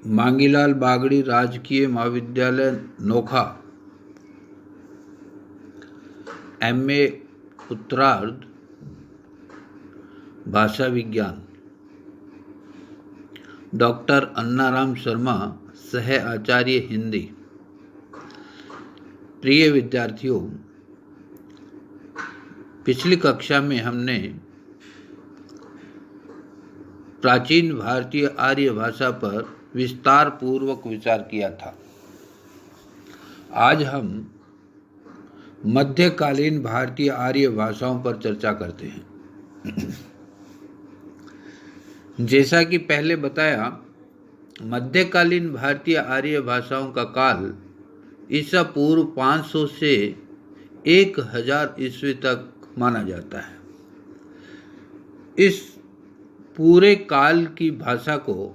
मांगीलाल बागड़ी राजकीय महाविद्यालय नोखा, MA उत्तरार्ध भाषा विज्ञान। डॉक्टर अन्नाराम शर्मा, सह आचार्य हिंदी। प्रिय विद्यार्थियों, पिछली कक्षा में हमने प्राचीन भारतीय आर्य भाषा पर विस्तार पूर्वक विचार किया था। आज हम मध्यकालीन भारतीय आर्य भाषाओं पर चर्चा करते हैं। जैसा कि पहले बताया, मध्यकालीन भारतीय आर्य भाषाओं का काल ईसा पूर्व 500 से 1000 ईस्वी तक माना जाता है। इस पूरे काल की भाषा को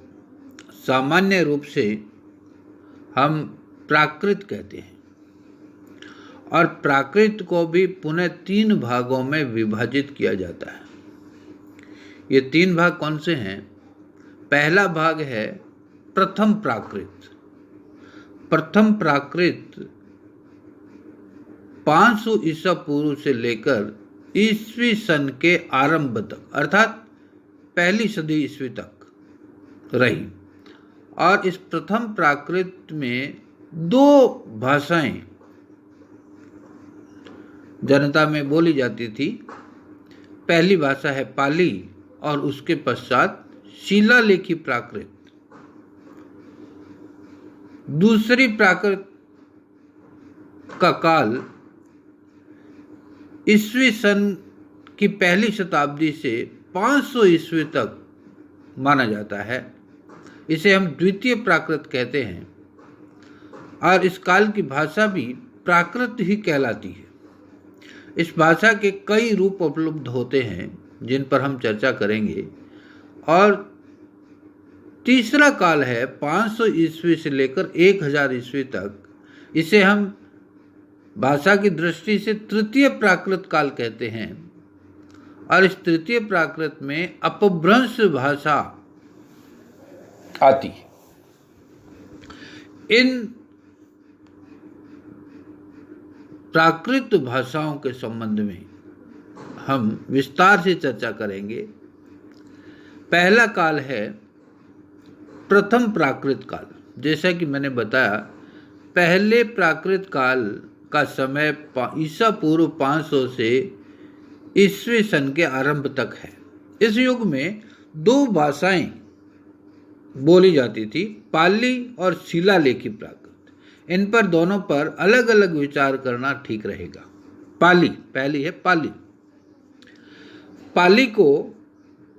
सामान्य रूप से हम प्राकृत कहते हैं और प्राकृत को भी पुनः 3 भागों में विभाजित किया जाता है। ये 3 भाग कौन से हैं? पहला भाग है प्रथम प्राकृत। प्रथम प्राकृत 500 ईसा पूर्व से लेकर ईस्वी सन के आरंभ तक, अर्थात पहली सदी ईस्वी तक रही। और इस प्रथम प्राकृत में 2 भाषाएं जनता में बोली जाती थी। पहली भाषा है पाली और उसके पश्चात शिलालेखी प्राकृत। दूसरी प्राकृत का काल ईस्वी सन की पहली शताब्दी से 500 ईस्वी तक माना जाता है। इसे हम द्वितीय प्राकृत कहते हैं और इस काल की भाषा भी प्राकृत ही कहलाती है। इस भाषा के कई रूप उपलब्ध होते हैं जिन पर हम चर्चा करेंगे। और तीसरा काल है 500 ईस्वी से लेकर 1000 ईस्वी तक। इसे हम भाषा की दृष्टि से तृतीय प्राकृत काल कहते हैं। और इस तृतीय प्राकृत में अपभ्रंश भाषा आती है। इन प्राकृत भाषाओं के संबंध में हम विस्तार से चर्चा करेंगे। पहला काल है प्रथम प्राकृत काल। जैसा कि मैंने बताया, पहले प्राकृत काल का समय ईसा पूर्व 500 से ईस्वी सन के आरंभ तक है। इस युग में 2 भाषाएं बोली जाती थी, पाली और शिलालेखी प्राकृत। इन पर दोनों पर अलग अलग विचार करना ठीक रहेगा। पाली, पहली है पाली। पाली को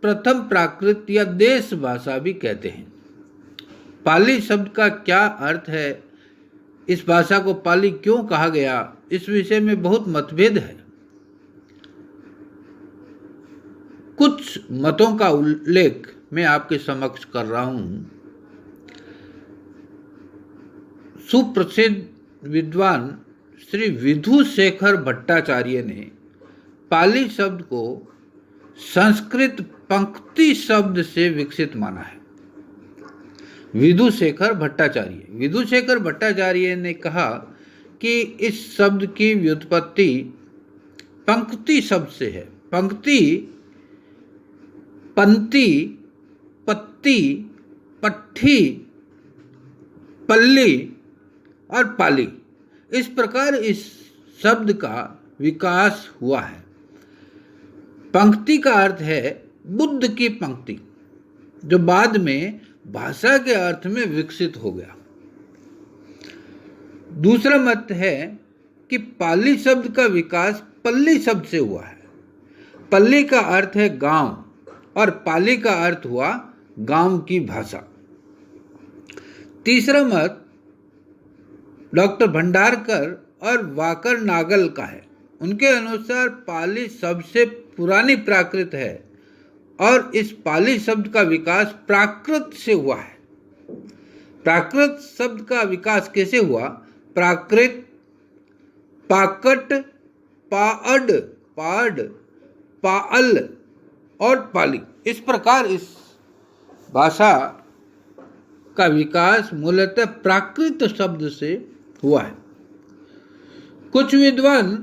प्रथम प्राकृत या देश भाषा भी कहते हैं। पाली शब्द का क्या अर्थ है, इस भाषा को पाली क्यों कहा गया, इस विषय में बहुत मतभेद है। कुछ मतों का उल्लेख मैं आपके समक्ष कर रहा हूं। सुप्रसिद्ध विद्वान श्री विधुशेखर भट्टाचार्य ने पाली शब्द को संस्कृत पंक्ति शब्द से विकसित माना है। विधुशेखर भट्टाचार्य ने कहा कि इस शब्द की व्युत्पत्ति पंक्ति शब्द से है। पंक्ति पंक्ति, पत्ती, पट्ठी, पल्ली और पाली, इस प्रकार इस शब्द का विकास हुआ है। पंक्ति का अर्थ है बुद्ध की पंक्ति, जो बाद में भाषा के अर्थ में विकसित हो गया। दूसरा मत है कि पाली शब्द का विकास पल्ली शब्द से हुआ है। पल्ली का अर्थ है गांव और पाली का अर्थ हुआ गांव की भाषा। तीसरा मत डॉक्टर भंडारकर और वाकर नागल का है। उनके अनुसार पाली सबसे पुरानी प्राकृत है और इस पाली शब्द का विकास प्राकृत से हुआ है। प्राकृत शब्द का विकास कैसे हुआ? प्राकृत, पाकट, पाअड, पाड, पाअल और पाली, इस प्रकार इस भाषा का विकास मूलतः प्राकृत शब्द से हुआ है। कुछ विद्वान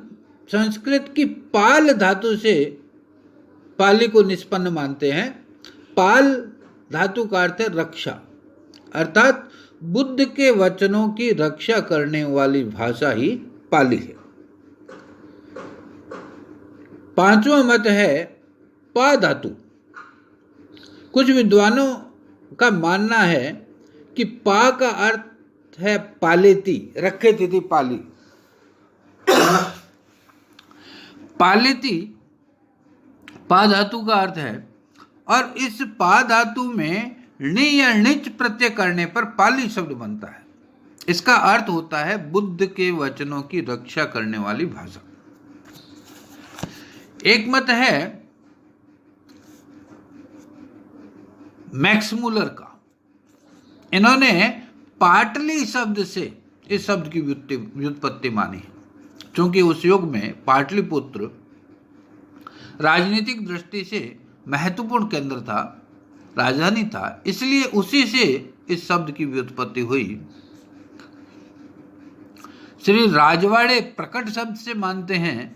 संस्कृत की पाल धातु से पाली को निष्पन्न मानते हैं। पाल धातु का अर्थ है रक्षा, अर्थात बुद्ध के वचनों की रक्षा करने वाली भाषा ही पाली है। पांचवा मत है पा धातु। कुछ विद्वानों का मानना है कि पा का अर्थ है पालेती, रखे तिथि पाली। पालेती पा धातु का अर्थ है, और इस पा धातु में णी या णिच प्रत्यय करने पर पाली शब्द बनता है। इसका अर्थ होता है बुद्ध के वचनों की रक्षा करने वाली भाषा। एक मत है मैक्स मूलर का। इन्होंने पाटली शब्द से इस शब्द की व्युत्पत्ति मानी है, क्योंकि उस युग में पाटलिपुत्र राजनीतिक दृष्टि से महत्वपूर्ण केंद्र था, राजधानी था, इसलिए उसी से इस शब्द की व्युत्पत्ति हुई। श्री राजवाड़े प्रकट शब्द से मानते हैं।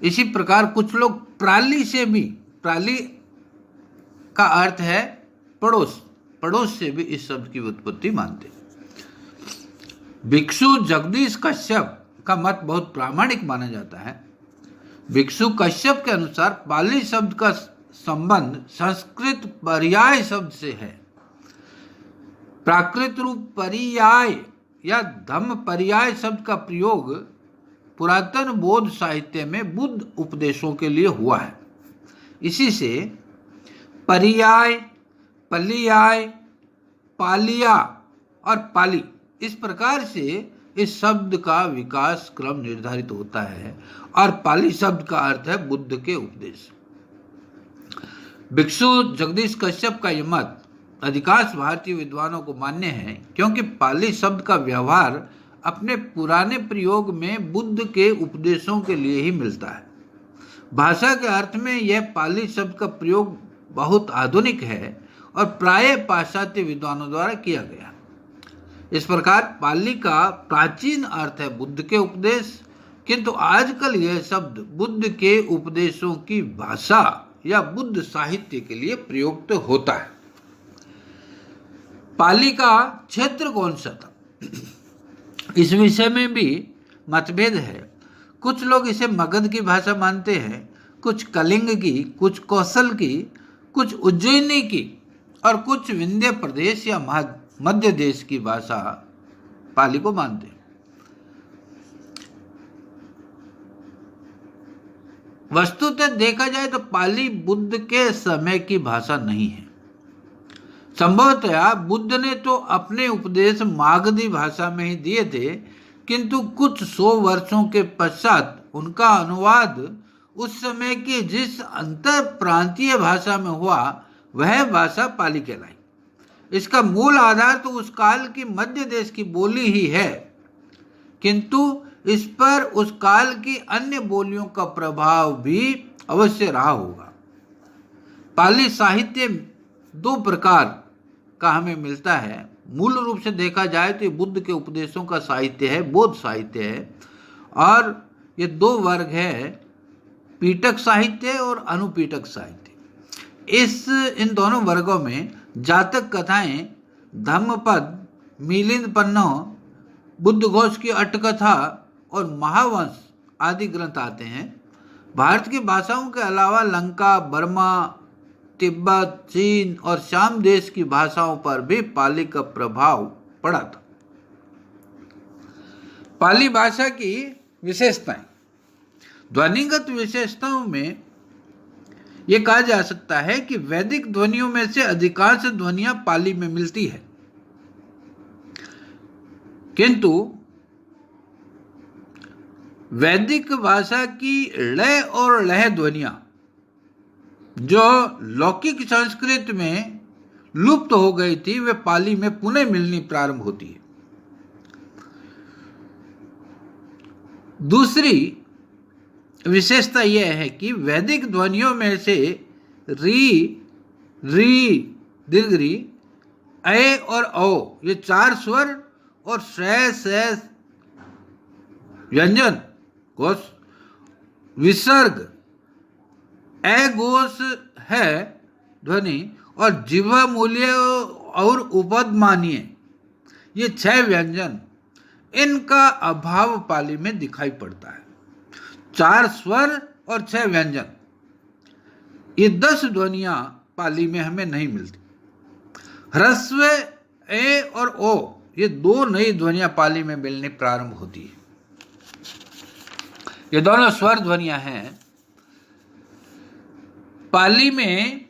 इसी प्रकार कुछ लोग प्राली से भी, प्राली का अर्थ है पड़ोस, पड़ोस से भी इस शब्द की व्युत्पत्ति मानते हैं। भिक्षु जगदीश कश्यप का मत बहुत प्रामाणिक माना जाता है। भिक्षु कश्यप के अनुसार पाली शब्द का संबंध संस्कृत पर्याय शब्द से है। प्राकृत रूप पर्याय या धम्म पर्याय शब्द का प्रयोग पुरातन बौद्ध साहित्य में बुद्ध उपदेशों के लिए हुआ है। इसी से पर्याय, पलियाय, पालिया और पाली, इस प्रकार से इस शब्द का विकास क्रम निर्धारित होता है, और पाली शब्द का अर्थ है बुद्ध के उपदेश। भिक्षु जगदीश कश्यप का यह मत अधिकांश भारतीय विद्वानों को मान्य है, क्योंकि पाली शब्द का व्यवहार अपने पुराने प्रयोग में बुद्ध के उपदेशों के लिए ही मिलता है। भाषा के अर्थ में यह पाली शब्द का प्रयोग बहुत आधुनिक है और प्राय पाश्चात्य विद्वानों द्वारा किया गया। इस प्रकार पाली का प्राचीन अर्थ है बुद्ध के उपदेश, किंतु आजकल यह शब्द बुद्ध के उपदेशों की भाषा या बुद्ध साहित्य के लिए प्रयुक्त होता है। पाली का क्षेत्र कौन सा था, इस विषय में भी मतभेद है। कुछ लोग इसे मगध की भाषा मानते हैं, कुछ कलिंग की, कुछ कौशल की, कुछ उज्जैनी की, और कुछ विंध्य प्रदेश या मध्य देश की भाषा पाली को मानते हैं। वस्तुतः देखा जाए तो पाली बुद्ध के समय की भाषा नहीं है। संभवतया बुद्ध ने तो अपने उपदेश मागधी भाषा में ही दिए थे, किंतु कुछ 100 वर्षों के पश्चात उनका अनुवाद उस समय की जिस अंतर प्रांतीय भाषा में हुआ वह भाषा पाली कहलाई। इसका मूल आधार तो उस काल की मध्य देश की बोली ही है, किंतु इस पर उस काल की अन्य बोलियों का प्रभाव भी अवश्य रहा होगा। पाली साहित्य 2 प्रकार का हमें मिलता है। मूल रूप से देखा जाए तो ये बुद्ध के उपदेशों का साहित्य है, बौद्ध साहित्य है, और ये 2 वर्ग है, पीटक साहित्य और अनुपीटक साहित्य। इन दोनों वर्गों में जातक कथाएं, धम्मपद, मिलिंद पन्नो, बुद्ध घोष की अट्टकथा और महावंश आदि ग्रंथ आते हैं। भारत की भाषाओं के अलावा लंका, बर्मा, तिब्बत, चीन और शाम देश की भाषाओं पर भी पाली का प्रभाव पड़ा था। पाली भाषा की विशेषताएं। ध्वनिगत विशेषताओं में यह कहा जा सकता है कि वैदिक ध्वनियों में से अधिकांश ध्वनियां पाली में मिलती है, किंतु वैदिक भाषा की लय और लह ध्वनियां जो लौकिक संस्कृत में लुप्त हो गई थी, वे पाली में पुनः मिलनी प्रारंभ होती है। दूसरी विशेषता यह है कि वैदिक ध्वनियों में से री, री, दीर्घ री, ए और औ ये 4 स्वर और से व्यंजन घोष, विसर्ग ए घोष है ध्वनि, और जिह्वा मूल्य और उपद मानिए, ये 6 व्यंजन, इनका अभाव पाली में दिखाई पड़ता है। 4 स्वर और 6 व्यंजन, ये 10 ध्वनियां पाली में हमें नहीं मिलती। ह्रस्व ए और ओ, ये 2 नई ध्वनियां पाली में मिलने प्रारंभ होती है। ये दोनों स्वर ध्वनियां हैं। पाली में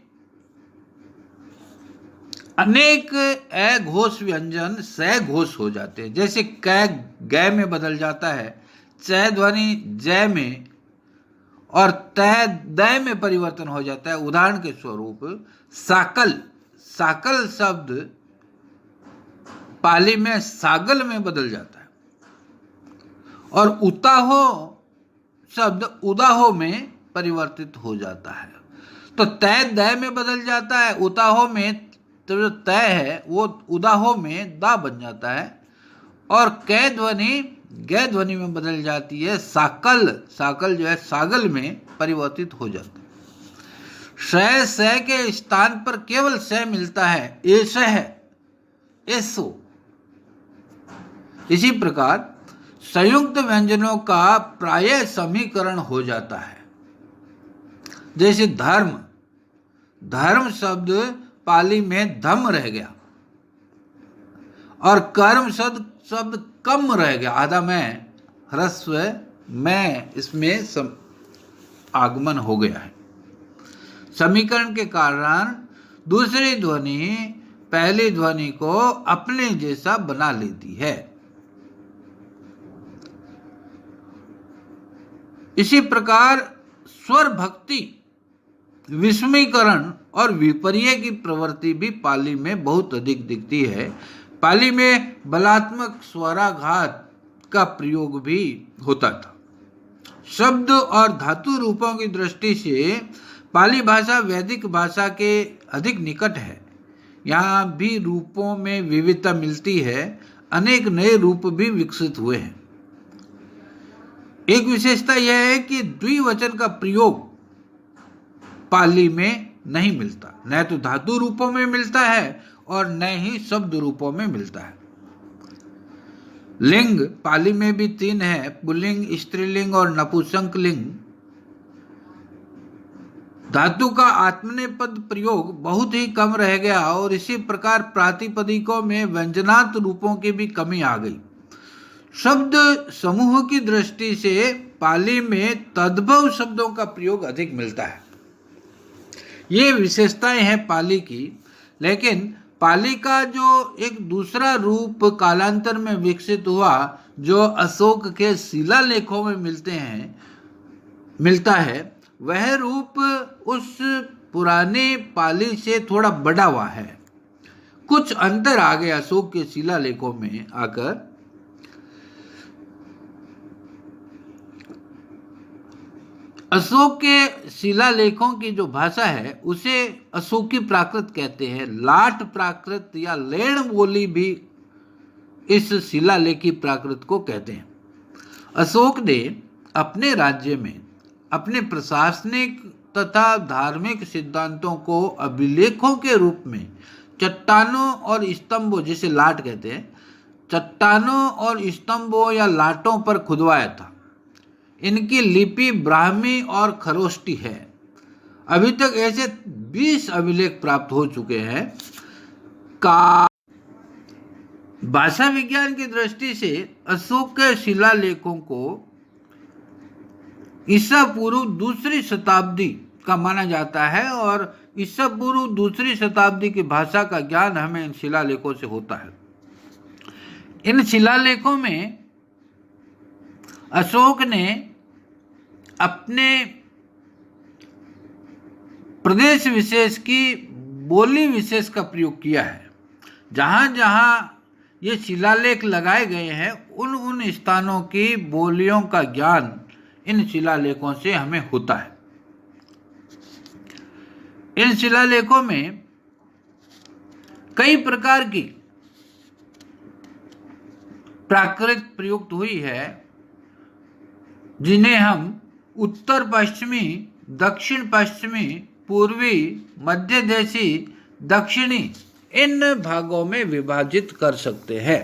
अनेक ए घोष व्यंजन से घोष हो जाते हैं, जैसे कै गै में बदल जाता है, च ध्वनि जय में, और तय दय में परिवर्तन हो जाता है। उदाहरण के स्वरूप साकल, साकल शब्द पाली में सागल में बदल जाता है, और उताहो शब्द उदाहो में परिवर्तित हो जाता है। तो तय दय में बदल जाता है, उताहो में तो जो तय है वो उदाहो में दा बन जाता है, और कै ध्वनि गै ध्वनि में बदल जाती है। साकल, साकल जो है सागल में परिवर्तित हो जाता है। श के स्थान पर केवल स मिलता है, एस है, एसो। इसी प्रकार संयुक्त व्यंजनों का प्राय समीकरण हो जाता है। जैसे धर्म, धर्म शब्द पाली में धम रह गया, और कर्म शब्द कम रह गया, आधा में ह्रस्व में इसमें आगमन हो गया है। समीकरण के कारण दूसरी ध्वनि पहली ध्वनि को अपने जैसा बना लेती है। इसी प्रकार स्वर भक्ति, विस्मयीकरण और विपर्य की प्रवृत्ति भी पाली में बहुत अधिक दिखती है। पाली में बलात्मक स्वराघात का प्रयोग भी होता था। शब्द और धातु रूपों की दृष्टि से पाली भाषा वैदिक भाषा के अधिक निकट है। यहाँ भी रूपों में विविधता मिलती है, अनेक नए रूप भी विकसित हुए हैं। एक विशेषता यह है कि द्विवचन का प्रयोग पाली में नहीं मिलता, न तो धातु रूपों में मिलता है और न ही शब्द रूपों में मिलता है। लिंग पाली में भी 3 है, पुल्लिंग, स्त्रीलिंग और नपुंसक लिंग। धातु का आत्मनेपद प्रयोग बहुत ही कम रह गया, और इसी प्रकार प्रातिपदिकों में व्यंजनात् रूपों की भी कमी आ गई। शब्द समूह की दृष्टि से पाली में तद्भव शब्दों का प्रयोग अधिक मिलता है। ये विशेषताएं हैं पाली की। लेकिन पाली का जो एक दूसरा रूप कालांतर में विकसित हुआ, जो अशोक के शिलालेखों में मिलता है, वह रूप उस पुराने पाली से थोड़ा बड़ा हुआ है। कुछ अंतर आ गया अशोक के शिलालेखों में आकर। अशोक के शिलालेखों की जो भाषा है उसे अशोकी प्राकृत कहते हैं। लाट प्राकृत या लेण बोली भी इस शिलालेखी प्राकृत को कहते हैं। अशोक ने अपने राज्य में अपने प्रशासनिक तथा धार्मिक सिद्धांतों को अभिलेखों के रूप में चट्टानों और स्तंभों, जिसे लाट कहते हैं, चट्टानों और स्तंभों या लाटों पर खुदवाया था। इनकी लिपि ब्राह्मी और खरोष्टी है। अभी तक ऐसे 20 अभिलेख प्राप्त हो चुके हैं। भाषा विज्ञान की दृष्टि से अशोक के शिलालेखों को ईसा पूर्व 2री शताब्दी का माना जाता है, और ईसा पूर्व 2री शताब्दी की भाषा का ज्ञान हमें इन शिलालेखों से होता है। इन शिलालेखों में अशोक ने अपने प्रदेश विशेष की बोली विशेष का प्रयोग किया है। जहाँ जहाँ ये शिलालेख लगाए गए हैं, उन स्थानों की बोलियों का ज्ञान इन शिलालेखों से हमें होता है। इन शिलालेखों में कई प्रकार की प्राकृत प्रयुक्त हुई है, जिन्हें हम उत्तर पश्चिमी, दक्षिण पश्चिमी, पूर्वी, मध्य देशी, दक्षिणी इन भागों में विभाजित कर सकते हैं।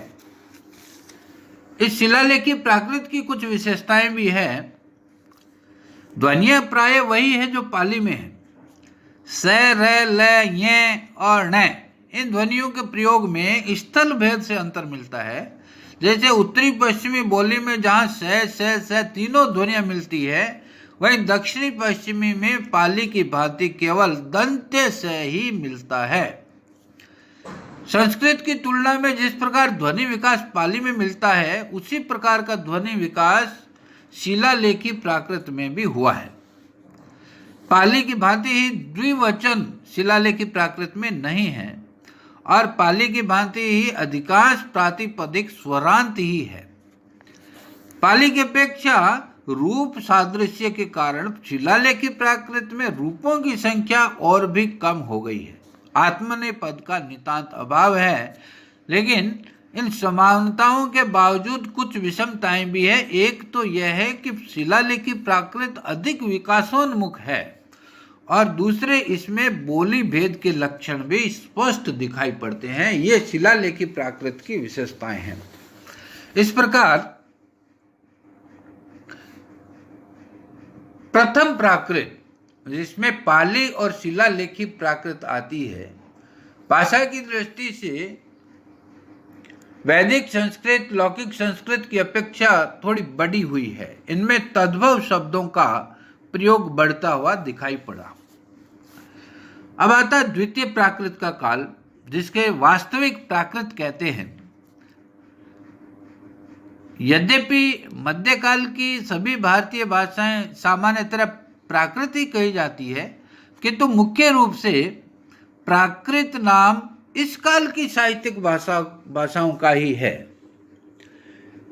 इस शिलालेखी प्राकृत की कुछ विशेषताएं भी है। ध्वनियां प्राय वही है जो पाली में है। स, र, ल, य और न इन ध्वनियों के प्रयोग में स्थल भेद से अंतर मिलता है। जैसे उत्तरी पश्चिमी बोली में जहाँ स तीनों ध्वनियां मिलती है, वहीं दक्षिणी पश्चिमी में पाली की भांति केवल दंत्य से ही मिलता है। संस्कृत की तुलना में जिस प्रकार ध्वनि विकास पाली में मिलता है, उसी प्रकार का ध्वनि विकास शिलालेखी प्राकृत में भी हुआ है। पाली की भांति ही द्विवचन शिलालेखी प्राकृत में नहीं है और पाली की भांति ही अधिकांश प्रातिपदिक स्वरांत ही है। पाली की अपेक्षा रूप सादृश्य के कारण शिलालेखी प्राकृत में रूपों की संख्या और भी कम हो गई है। आत्मनेय पद का नितांत अभाव है, लेकिन इन समानताओं के बावजूद कुछ विषमताएं भी है। एक तो यह है कि शिलालेखी प्राकृत अधिक विकासोन्मुख है और दूसरे इसमें बोली भेद के लक्षण भी स्पष्ट दिखाई पड़ते हैं। ये शिलालेखी प्राकृत की विशेषताएं हैं। इस प्रकार प्रथम प्राकृत, जिसमें पाली और शिलालेखी प्राकृत आती है, भाषा की दृष्टि से वैदिक संस्कृत लौकिक संस्कृत की अपेक्षा थोड़ी बड़ी हुई है। इनमें तद्भव शब्दों का प्रयोग बढ़ता हुआ दिखाई पड़ा। अब आता है द्वितीय प्राकृत का काल, जिसके वास्तविक प्राकृत कहते हैं। यद्यपि मध्यकाल की सभी भारतीय भाषाएं सामान्यतः प्राकृत ही कही जाती है, किंतु मुख्य रूप से प्राकृत नाम इस काल की साहित्यिक भाषाओं का ही है।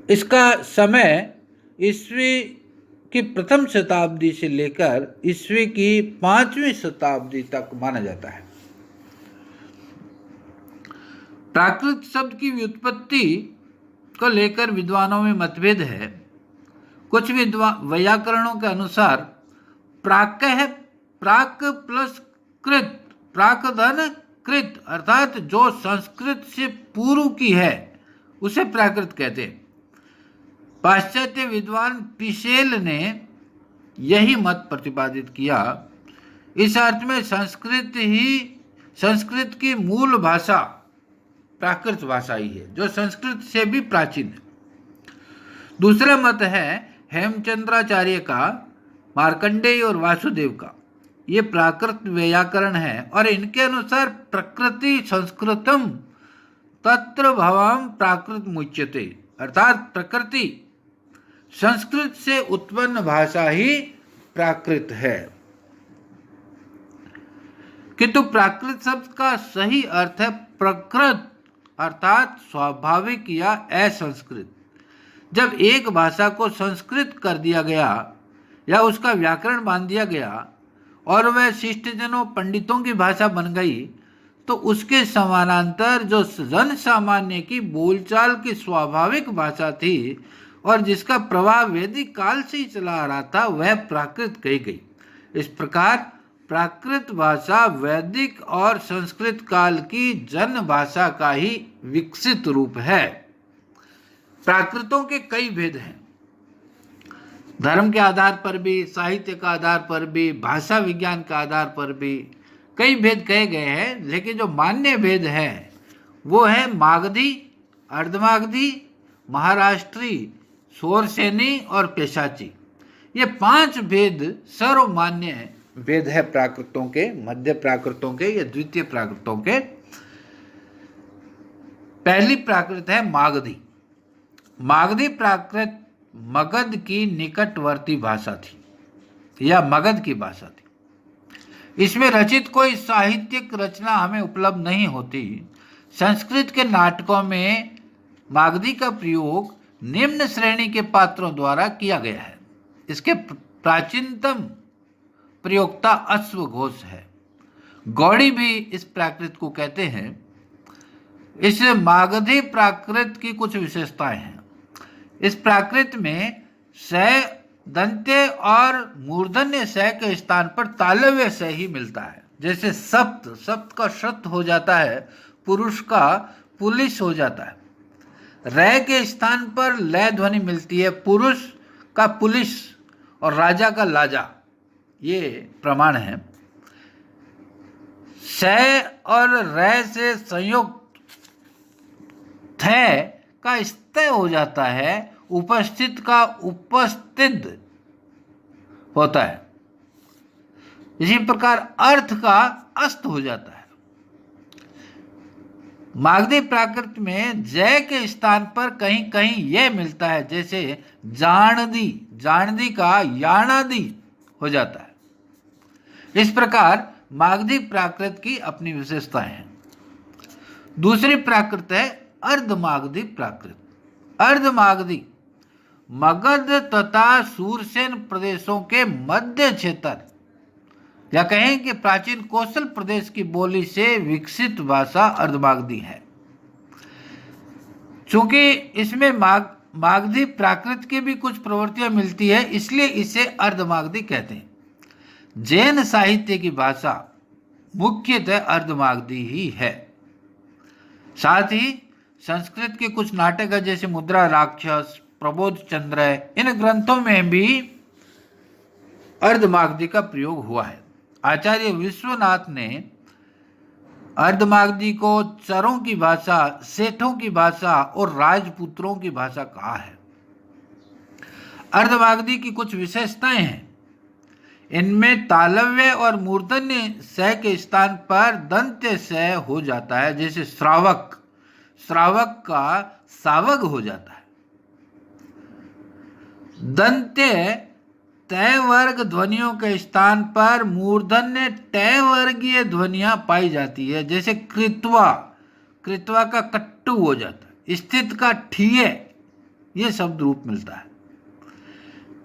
इसका समय ईस्वी की प्रथम शताब्दी से लेकर ईस्वी की 5वीं शताब्दी तक माना जाता है। प्राकृत शब्द की व्युत्पत्ति को लेकर विद्वानों में मतभेद है। कुछ वैयाकरणों के अनुसार प्राक है प्राक प्लस कृत, प्राकधन कृत, अर्थात जो संस्कृत से पूर्व की है उसे प्राकृत कहते हैं। पाश्चात्य विद्वान पिसेल ने यही मत प्रतिपादित किया। इस अर्थ में संस्कृत की मूल भाषा प्राकृत भाषा ही है, जो संस्कृत से भी प्राचीन है। दूसरा मत है हेमचंद्राचार्य का, मार्कंडेय और वासुदेव का। ये प्राकृत व्याकरण है और इनके अनुसार प्रकृति संस्कृतम तत्र भवम प्राकृत मुच्यते, अर्थात प्रकृति संस्कृत से उत्पन्न भाषा ही प्राकृत है। किंतु प्राकृत शब्द का सही अर्थ है प्रकृत, अर्थात स्वाभाविक या असंस्कृत। जब एक भाषा को संस्कृत कर दिया गया या उसका व्याकरण बांध दिया गया और वह शिष्टजनों पंडितों की भाषा बन गई, तो उसके समानांतर जो जन सामान्य की बोलचाल की स्वाभाविक भाषा थी और जिसका प्रभाव वैदिक काल से ही चला आ रहा था, वह प्राकृत कही गई। इस प्रकार प्राकृत भाषा वैदिक और संस्कृत काल की जन भाषा का ही विकसित रूप है। प्राकृतों के कई भेद हैं। धर्म के आधार पर भी, साहित्य का आधार पर भी, भाषा विज्ञान का आधार पर भी कई भेद कहे गए हैं, लेकिन जो मान्य भेद है वो है मागधी, अर्धमागधी, महाराष्ट्री, शोरसेनी और पेशाची। ये 5 भेद सर्वमान्य भेद है प्राकृतों के, मध्य प्राकृतों के या द्वितीय प्राकृतों के। पहली प्राकृत है मागधी। मागधी प्राकृत मगध की निकटवर्ती भाषा थी या मगध की भाषा थी। इसमें रचित कोई साहित्यिक रचना हमें उपलब्ध नहीं होती। संस्कृत के नाटकों में मागधी का प्रयोग निम्न श्रेणी के पात्रों द्वारा किया गया है। इसके प्राचीनतम प्रयोक्ता अश्वघोष है। गौड़ी भी इस प्राकृत को कहते हैं। इस मागधी प्राकृत की कुछ विशेषताएं हैं। इस प्राकृत में स, दंत्य और मूर्धन्य स के स्थान पर तालव्य स ही मिलता है। जैसे सप्त, सप्त का शत हो जाता है, पुरुष का पुलिस हो जाता है। रै के स्थान पर लय ध्वनि मिलती है, पुरुष का पुलिस और राजा का लाजा, ये प्रमाण है। स और रै से संयुक्त थ का स्तय हो जाता है, उपस्थित का उपस्थित होता है। इसी प्रकार अर्थ का अस्त हो जाता है। मागधी प्राकृत में जय के स्थान पर कहीं कहीं यह मिलता है, जैसे जाणदी, जाणदी का याणादि हो जाता है। इस प्रकार मागधी प्राकृत की अपनी विशेषताएं हैं। दूसरी प्राकृत है अर्धमागधी प्राकृत। अर्धमागधी मगध तथा सूरसेन प्रदेशों के मध्य क्षेत्र, या कहें कि प्राचीन कौशल प्रदेश की बोली से विकसित भाषा अर्धमागधी है। चूंकि इसमें मागधी प्राकृत की भी कुछ प्रवृत्तियां मिलती है, इसलिए इसे अर्धमागधी कहते हैं। जैन साहित्य की भाषा मुख्यतः अर्धमागधी ही है। साथ ही संस्कृत के कुछ नाटक है, जैसे मुद्रा राक्षस, प्रबोध चंद्र, इन ग्रंथों में भी अर्धमागधी का प्रयोग हुआ है। आचार्य विश्वनाथ ने अर्धमागधी को चरों की भाषा, सेठों की भाषा और राजपुत्रों की भाषा कहा है। अर्धमागधी की कुछ विशेषताएं हैं। इनमें तालव्य और मूर्धन्य स के स्थान पर दंत्य स हो जाता है, जैसे श्रावक, श्रावक का सावग हो जाता है। दंत्य तय वर्ग ध्वनियों के स्थान पर मूर्धन्य तय वर्गीय ध्वनियां पाई जाती है, जैसे कृत्वा, कृत्वा का कट्टू हो जाता है। स्थित का ठीये, ये शब्द रूप मिलता है।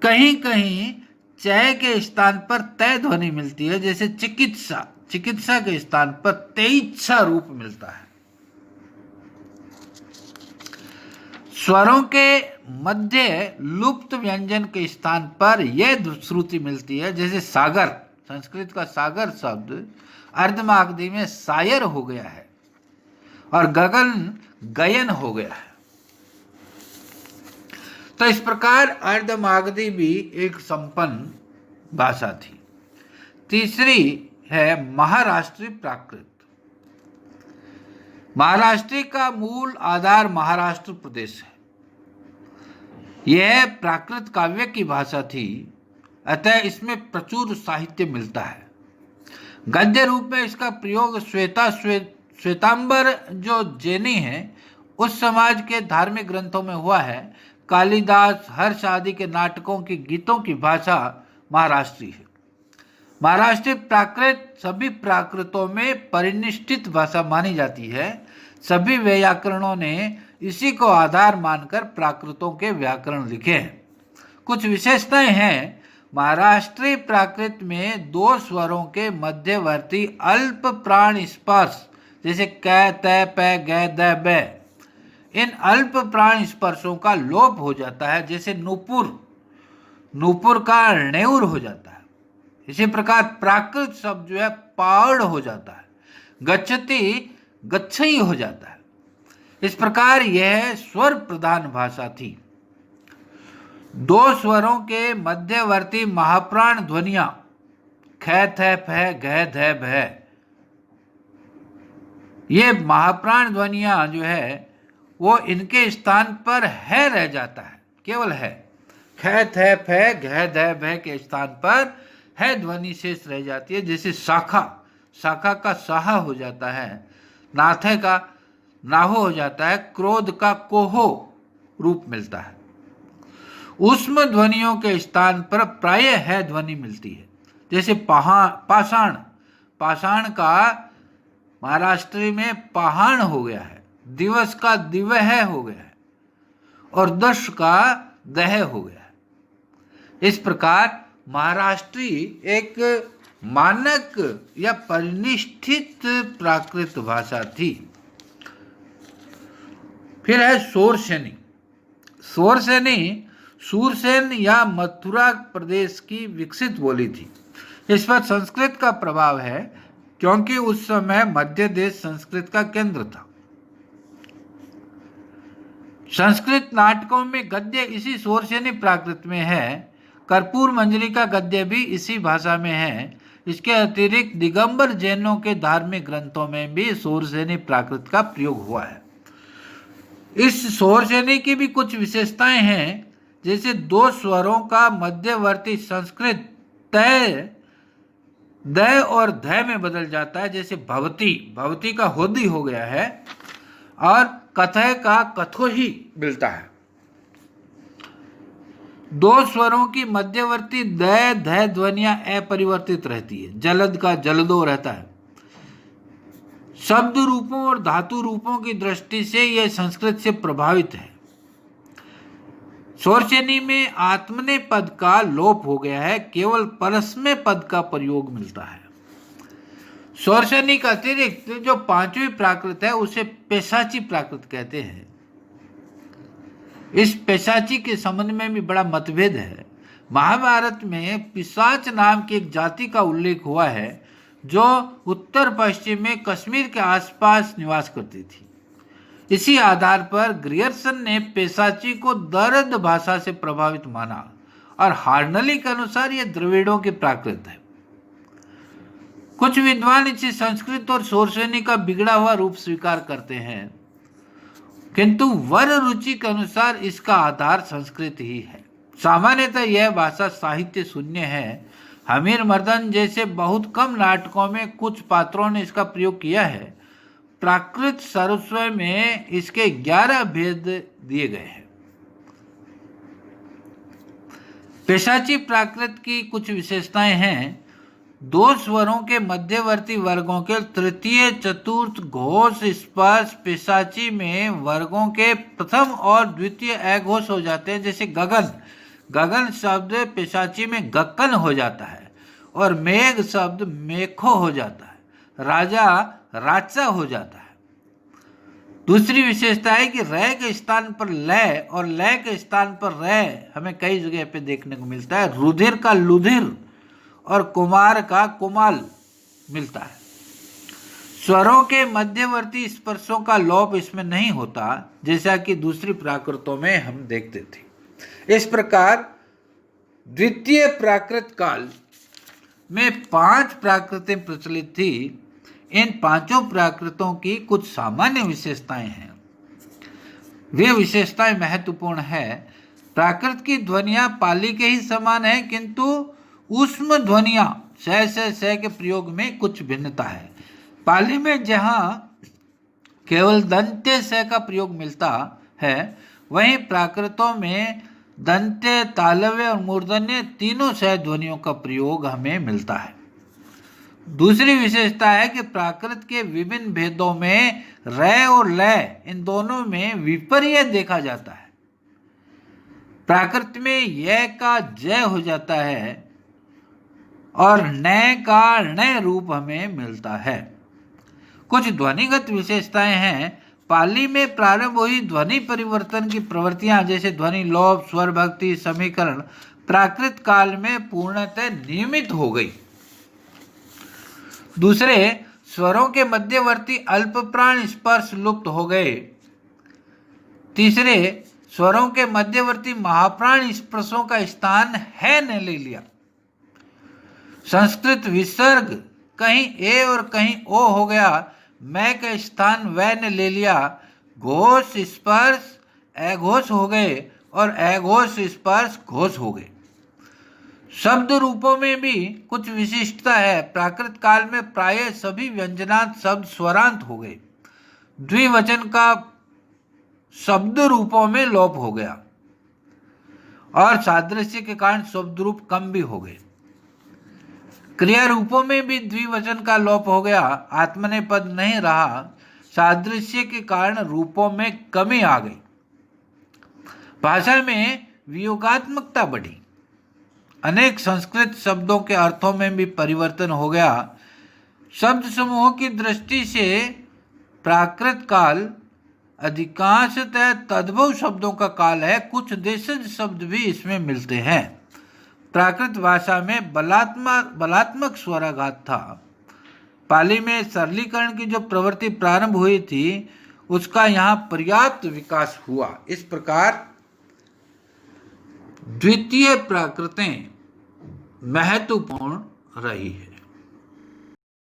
कहीं कहीं चय के स्थान पर तय ध्वनि मिलती है, जैसे चिकित्सा, चिकित्सा के स्थान पर तेइच्छा रूप मिलता है। स्वरों के मध्य लुप्त व्यंजन के स्थान पर यह श्रुति मिलती है, जैसे सागर, संस्कृत का सागर शब्द अर्धमागधी में सायर हो गया है और गगन गयन हो गया है। तो इस प्रकार अर्धमागधी भी एक संपन्न भाषा थी। तीसरी है महाराष्ट्री प्राकृत। महाराष्ट्री का मूल आधार महाराष्ट्र प्रदेश है। यह प्राकृत काव्य की भाषा थी, अतः इसमें प्रचुर साहित्य मिलता है। गद्य रूप में इसका प्रयोग श्वेतांबर जो जैनी है उस समाज के धार्मिक ग्रंथों में हुआ है। कालिदास, हर्ष आदि के नाटकों की गीतों की भाषा महाराष्ट्री है। महाराष्ट्री प्राकृत सभी प्राकृतों में परिनिष्ठित भाषा मानी जाती है। सभी व्याकरणों ने इसी को आधार मानकर प्राकृतों के व्याकरण लिखे हैं। कुछ विशेषताएं हैं। महाराष्ट्री प्राकृत में दो स्वरों के मध्यवर्ती अल्प प्राण स्पर्श, जैसे क, त, प, ग, द, ब, इन अल्प प्राण स्पर्शों का लोप हो जाता है, जैसे नूपुर, नूपुर का णेउर हो जाता है। इसी प्रकार प्राकृत शब्द जो है पावड़ हो जाता है, गच्छति गच्छई हो जाता है। इस प्रकार यह स्वर प्रधान भाषा थी। दो स्वरों के मध्यवर्ती महाप्राण ध्वनियां ख, थ, फ, घ, ध, भ, ये महाप्राण ध्वनियां जो है वो इनके स्थान पर है रह जाता है, केवल है। ख, थ, फ, घ, ध, भ के स्थान पर है ध्वनि शेष रह जाती है, जैसे शाखा, शाखा का साहा हो जाता है, नाथे का नाहो हो जाता है, क्रोध का कोहो रूप मिलता है। ऊष्म ध्वनियों के स्थान पर प्रायः है ध्वनि मिलती है, जैसे पाषाण, पाषाण का महाराष्ट्री में पहाण हो गया है, दिवस का दिवह हो गया है और दश का दह हो गया है। इस प्रकार महाराष्ट्री एक मानक या परिनिष्ठित प्राकृत भाषा थी। फिर है शोरसेनी। शोरसेनी सूरसेन या मथुरा प्रदेश की विकसित बोली थी। इस पर संस्कृत का प्रभाव है क्योंकि उस समय मध्य देश संस्कृत का केंद्र था। संस्कृत नाटकों में गद्य इसी शोरसेनी प्राकृत में है। कर्पूर मंजरी का गद्य भी इसी भाषा में है। इसके अतिरिक्त दिगंबर जैनों के धार्मिक ग्रंथों में भी शोरसेनी प्राकृत का प्रयोग हुआ है। इस शोरसेनी की भी कुछ विशेषताएं हैं, जैसे दो स्वरों का मध्यवर्ती संस्कृत तय दय और धय में बदल जाता है, जैसे भवती, भवती का होदी हो गया है, और कथय का कथो ही मिलता है। दो स्वरों की मध्यवर्ती दय धय ध्वनियां अपरिवर्तित रहती है। जलद का जलदो रहता है। शब्द रूपों और धातु रूपों की दृष्टि से यह संस्कृत से प्रभावित है। शोरसेनी में आत्मने पद का लोप हो गया है, केवल परस्मै पद का प्रयोग मिलता है। शोरसेनी का अतिरिक्त जो पांचवी प्राकृत है उसे पैशाची प्राकृत कहते हैं। इस पैशाची के संबंध में भी बड़ा मतभेद है। महाभारत में पिशाच नाम की एक जाति का उल्लेख हुआ है जो उत्तर पश्चिम में कश्मीर के आसपास निवास करती थी। इसी आधार पर ग्रियर्सन ने पैशाची को दर्द भाषा से प्रभावित माना और हार्नली के अनुसार यह द्रविड़ों की प्राकृत है। कुछ विद्वान इसे संस्कृत और शोरसेनी का बिगड़ा हुआ रूप स्वीकार करते हैं, किंतु वर रुचि के अनुसार इसका आधार संस्कृत ही है। सामान्यतः यह भाषा साहित्य शून्य है। हमीर मर्दन जैसे बहुत कम नाटकों में कुछ पात्रों ने इसका प्रयोग किया है। प्राकृत सर्वस्व में इसके 11 भेद दिए गए हैं। पैशाची प्राकृत की कुछ विशेषताएं हैं। दो स्वरों के मध्यवर्ती वर्गों के तृतीय चतुर्थ घोष स्पर्श पैशाची में वर्गों के प्रथम और द्वितीय अघोष हो जाते हैं, जैसे गगन। गगन शब्द पैशाची में गक्कन हो जाता है और मेघ शब्द मेखो हो जाता है। राजा राचा हो जाता है। दूसरी विशेषता है कि रय के स्थान पर लय और लय के स्थान पर रय हमें कई जगह पे देखने को मिलता है। रुधिर का लुधिर और कुमार का कुमाल मिलता है। स्वरों के मध्यवर्ती स्पर्शों का लोप इसमें नहीं होता, जैसा कि दूसरी प्राकृतों में हम देखते थे। इस प्रकार द्वितीय प्राकृत काल में 5 प्राकृतें प्रचलित थी। इन पांचों प्राकृतों की कुछ सामान्य विशेषताएं हैं। वे विशेषताएं महत्वपूर्ण है। प्राकृत की ध्वनियां पाली के ही समान है, किंतु ऊष्म ध्वनियां स के प्रयोग में कुछ भिन्नता है। पाली में जहां केवल दंत्य स का प्रयोग मिलता है, वहीं प्राकृतों में दंत्य, तालव्य और मूर्धन्य तीनों स ध्वनियों का प्रयोग हमें मिलता है। दूसरी विशेषता है कि प्राकृत के विभिन्न भेदों में रय और लय इन दोनों में विपर्य देखा जाता है। प्राकृत में य का जय हो जाता है और नय का णय रूप हमें मिलता है। कुछ ध्वनिगत विशेषताएं हैं। पाली में प्रारंभ हुई ध्वनि परिवर्तन की प्रवृत्तियां, जैसे ध्वनि लोप, स्वर भक्ति, समीकरण, प्राकृत काल में पूर्णतः नियमित हो गई। दूसरे, स्वरों के मध्यवर्ती अल्प प्राण स्पर्श लुप्त हो गए। तीसरे, स्वरों के मध्यवर्ती महाप्राण स्पर्शों का स्थान है ने ले लिया। संस्कृत विसर्ग कहीं ए और कहीं ओ हो गया। मैं का स्थान वै ने ले लिया। घोष स्पर्श अघोष हो गए और अघोष स्पर्श घोष हो गए। शब्द रूपों में भी कुछ विशिष्टता है। प्राकृत काल में प्रायः सभी व्यंजनांत शब्द स्वरांत हो गए। द्विवचन का शब्द रूपों में लोप हो गया और सादृश्य के कारण शब्द रूप कम भी हो गए। क्रिया रूपों में भी द्विवचन का लोप हो गया। आत्मने पद नहीं रहा। सादृश्य के कारण रूपों में कमी आ गई। भाषा में वियोगात्मकता बढ़ी। अनेक संस्कृत शब्दों के अर्थों में भी परिवर्तन हो गया। शब्द समूहों की दृष्टि से प्राकृत काल अधिकांशतः तद्भव शब्दों का काल है। कुछ देशज शब्द भी इसमें मिलते हैं। प्राकृत भाषा में बलात्मक स्वराघात था। पाली में सरलीकरण की जो प्रवृत्ति प्रारंभ हुई थी उसका यहाँ पर्याप्त विकास हुआ। इस प्रकार द्वितीय प्राकृतें महत्वपूर्ण रही है।